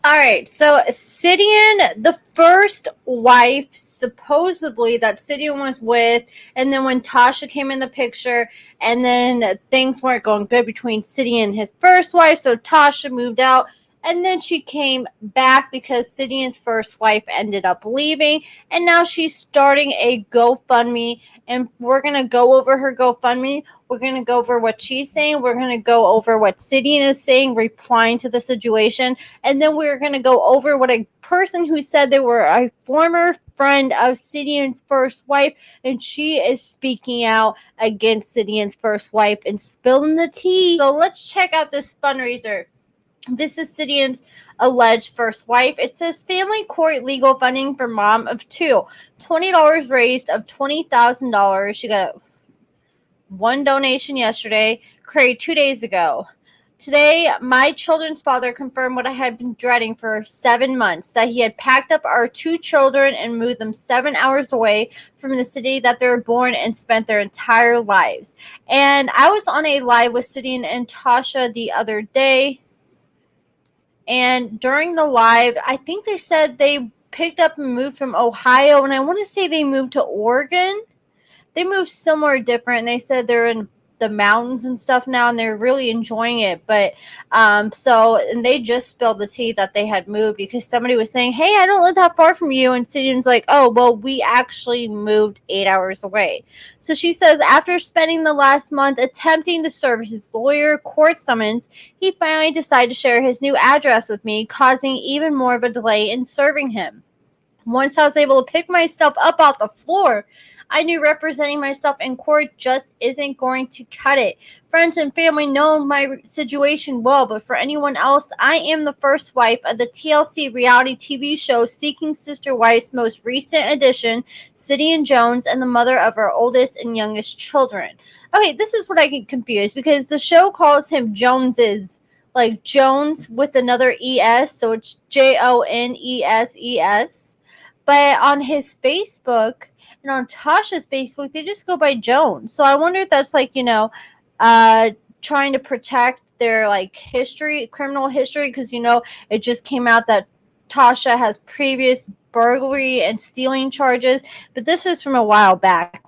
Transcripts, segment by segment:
All right, so Sidian, the first wife, supposedly that Sidian was with, and then when Tasha came in the picture, and then things weren't going good between Sidian and his first wife, so Tasha moved out, and then she came back because Sidian's first wife ended up leaving, and now she's starting a GoFundMe, and we're gonna go over her GoFundMe. We're going to go over what she's saying. We're going to go over what Sidian is saying, replying to the situation. And then we're going to go over what a person who said they were a former friend of Sidian's first wife, and she is speaking out against Sidian's first wife and spilling the tea. So let's check out this fundraiser. This is Sidian's alleged first wife. It says family court legal funding for mom of two. $20 raised of $20,000. She got one donation yesterday, created 2 days ago. Today, my children's father confirmed what I had been dreading for 7 months, that he had packed up our two children and moved them 7 hours away from the city that they were born and spent their entire lives. And I was on a live with Sidian and Tasha the other day, and during the live, I think they said they picked up and moved from Ohio, and I want to say they moved to Oregon. They moved somewhere different. They said they're in the mountains and stuff now, and they're really enjoying it. But and they just spilled the tea that they had moved because somebody was saying, "Hey, I don't live that far from you," and Sidian's like, "Oh, well, we actually moved 8 hours away." So she says, after spending the last month attempting to serve his lawyer court summons, he finally decided to share his new address with me, causing even more of a delay in serving him. Once I was able to pick myself up off the floor, I knew representing myself in court just isn't going to cut it. Friends and family know my situation well, but for anyone else, I am the first wife of the TLC reality TV show Seeking Sister Wife's most recent edition, Sidian Jones, and the mother of our oldest and youngest children. Okay, this is what I get confused because the show calls him Joneses, like Jones with another ES, so it's JONESES. But on his Facebook and on Tasha's Facebook, they just go by Jones. So I wonder if that's like, trying to protect their like history, criminal history, because it just came out that Tasha has previous burglary and stealing charges, but this is from a while back.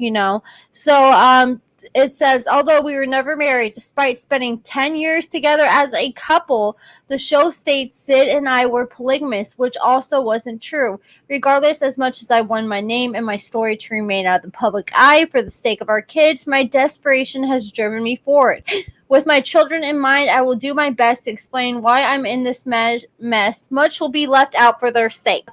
So it says, although we were never married, despite spending 10 years together as a couple, the show states Sid and I were polygamous, which also wasn't true. Regardless, as much as I want my name and my story to remain out of the public eye for the sake of our kids, my desperation has driven me forward. With my children in mind, I will do my best to explain why I'm in this mess. Much will be left out for their sake.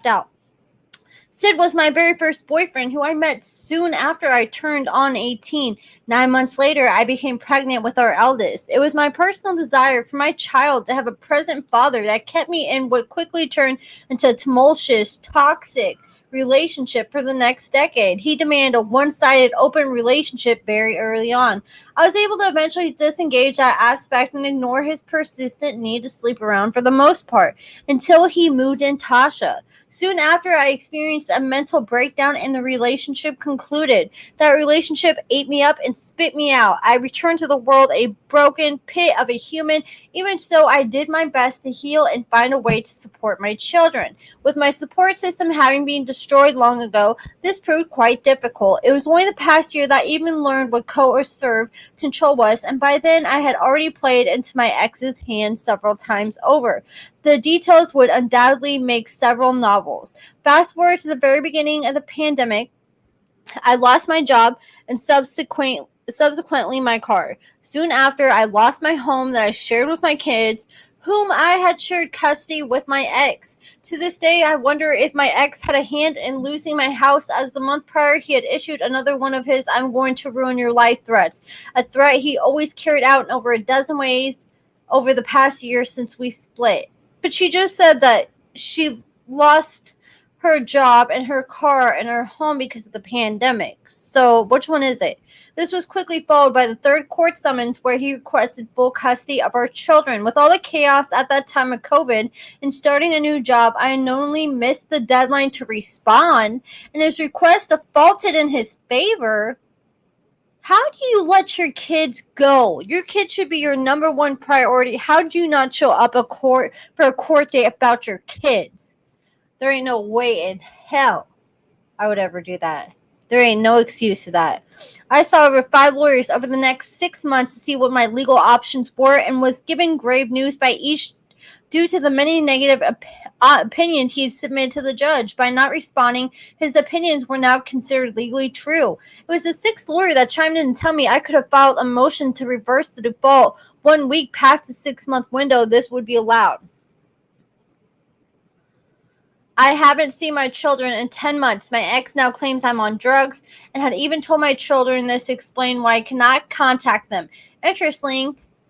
Sid was my very first boyfriend, who I met soon after I turned on 18. 9 months later, I became pregnant with our eldest. It was my personal desire for my child to have a present father that kept me in what quickly turned into a tumultuous, toxic relationship for the next decade. He demanded a one-sided open relationship very early on. I was able to eventually disengage that aspect and ignore his persistent need to sleep around for the most part until he moved in Tasha. Soon after, I experienced a mental breakdown and the relationship concluded. That relationship ate me up and spit me out. I returned to the world a broken pit of a human. Even so, I did my best to heal and find a way to support my children. With my support system having been destroyed long ago, this proved quite difficult. It was only the past year that I even learned what coercive control was, and by then I had already played into my ex's hands several times over. The details would undoubtedly make several novels. Fast forward to the very beginning of the pandemic, I lost my job and subsequently my car. Soon after, I lost my home that I shared with my kids, whom I had shared custody with my ex. To this day, I wonder if my ex had a hand in losing my house, as the month prior he had issued another one of his "I'm going to ruin your life" threats, a threat he always carried out in over a dozen ways over the past year since we split. But she just said that she lost her job and her car and her home because of the pandemic. So which one is it? This was quickly followed by the third court summons where he requested full custody of our children. With all the chaos at that time of COVID and starting a new job, I unknowingly missed the deadline to respond, and his request defaulted in his favor. How do you let your kids go? Your kid should be your number one priority. How do you not show up for a court date about your kids? There ain't no way in hell I would ever do that. There ain't no excuse to that. I saw over 5 lawyers over the next 6 months to see what my legal options were and was given grave news by each due to the many negative opinions he had submitted to the judge. By not responding, his opinions were now considered legally true. It was the 6th lawyer that chimed in and told me I could have filed a motion to reverse the default 1 week past the 6-month window this would be allowed. I haven't seen my children in 10 months. My ex now claims I'm on drugs and had even told my children this to explain why I cannot contact them.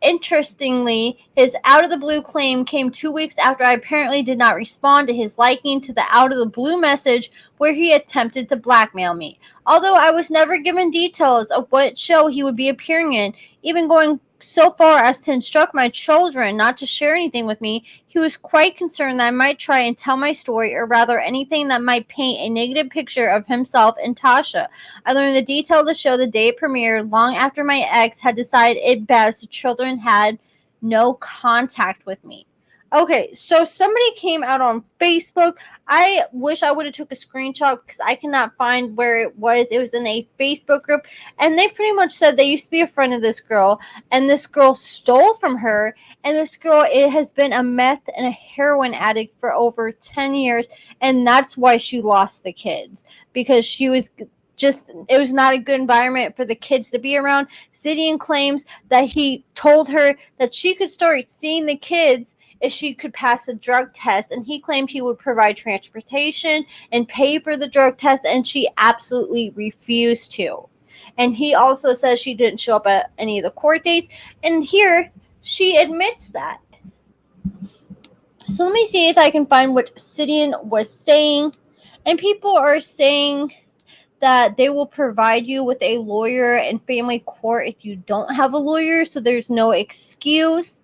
Interestingly, his out-of-the-blue claim came 2 weeks after I apparently did not respond to his liking to the out-of-the-blue message where he attempted to blackmail me. Although I was never given details of what show he would be appearing in, even going so far as to instruct my children not to share anything with me, he was quite concerned that I might try and tell my story, or rather anything that might paint a negative picture of himself and Tasha. I learned the detail of the show the day it premiered, long after my ex had decided it best the children had no contact with me. Okay, so somebody came out on Facebook. I wish I would have took a screenshot because I cannot find where it was. It was in a Facebook group, and they pretty much said they used to be a friend of this girl, and this girl stole from her, and this girl has been a meth and a heroin addict for over 10 years, and that's why she lost the kids, because she was it was not a good environment for the kids to be around. Sidian claims that he told her that she could start seeing the kids if she could pass a drug test, and he claimed he would provide transportation and pay for the drug test, and she absolutely refused to. And he also says she didn't show up at any of the court dates, and here she admits that. So let me see if I can find what Sidian was saying. And people are saying that they will provide you with a lawyer in family court if you don't have a lawyer, so there's no excuse.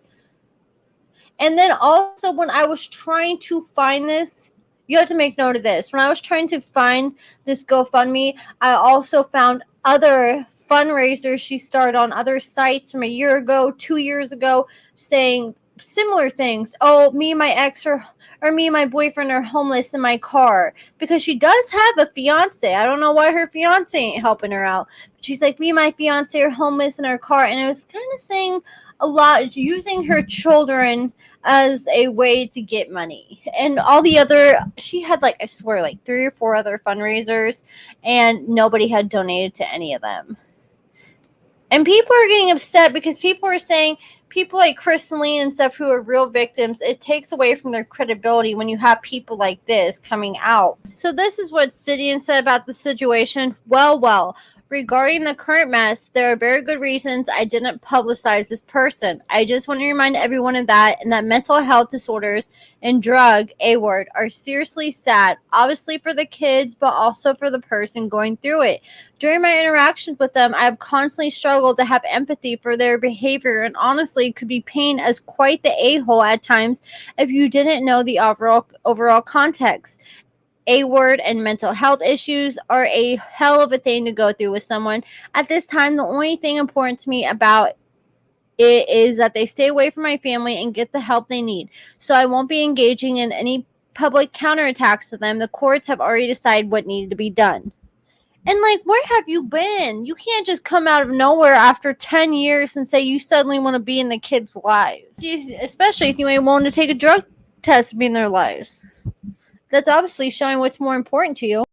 And then also, when I was trying to find this, you have to make note of this. When I was trying to find this GoFundMe, I also found other fundraisers she started on other sites from a year ago, 2 years ago, saying similar things. Oh, me and my ex or me and my boyfriend are homeless in my car, because she does have a fiance. I don't know why her fiance ain't helping her out. But she's like, me and my fiance are homeless in our car. And it was kind of saying a lot, using her children as a way to get money. And all the other, she had like, I swear, like 3 or 4 other fundraisers, and nobody had donated to any of them. And people are getting upset because people are saying, people like Chris and Lean and stuff who are real victims, it takes away from their credibility when you have people like this coming out. So this is what Sidian said about the situation. Well, regarding the current mess, there are very good reasons I didn't publicize this person. I just want to remind everyone of that, and that mental health disorders and drug, A-word, are seriously sad, obviously for the kids, but also for the person going through it. During my interactions with them, I have constantly struggled to have empathy for their behavior, and honestly could be painted as quite the a-hole at times if you didn't know the overall context. A-word and mental health issues are a hell of a thing to go through with someone. At this time, the only thing important to me about it is that they stay away from my family and get the help they need. So I won't be engaging in any public counterattacks to them. The courts have already decided what needed to be done. And like, where have you been? You can't just come out of nowhere after 10 years and say you suddenly want to be in the kids' lives. Especially if you ain't willing to take a drug test to be in their lives. That's obviously showing what's more important to you.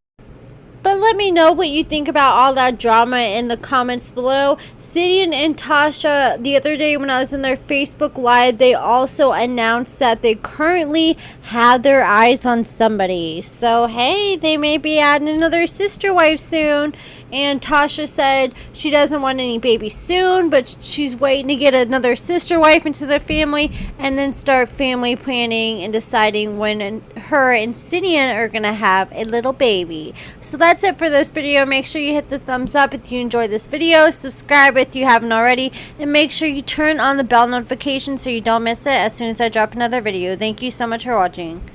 But let me know what you think about all that drama in the comments below. Sidian and Tasha, the other day when I was in their Facebook Live, they also announced that they currently have their eyes on somebody. So, hey, they may be adding another sister wife soon. And Tasha said she doesn't want any babies soon, but she's waiting to get another sister wife into the family and then start family planning and deciding when her and Sidian are going to have a little baby. So that's it for this video. Make sure you hit the thumbs up if you enjoyed this video. Subscribe if you haven't already. And make sure you turn on the bell notification so you don't miss it as soon as I drop another video. Thank you so much for watching.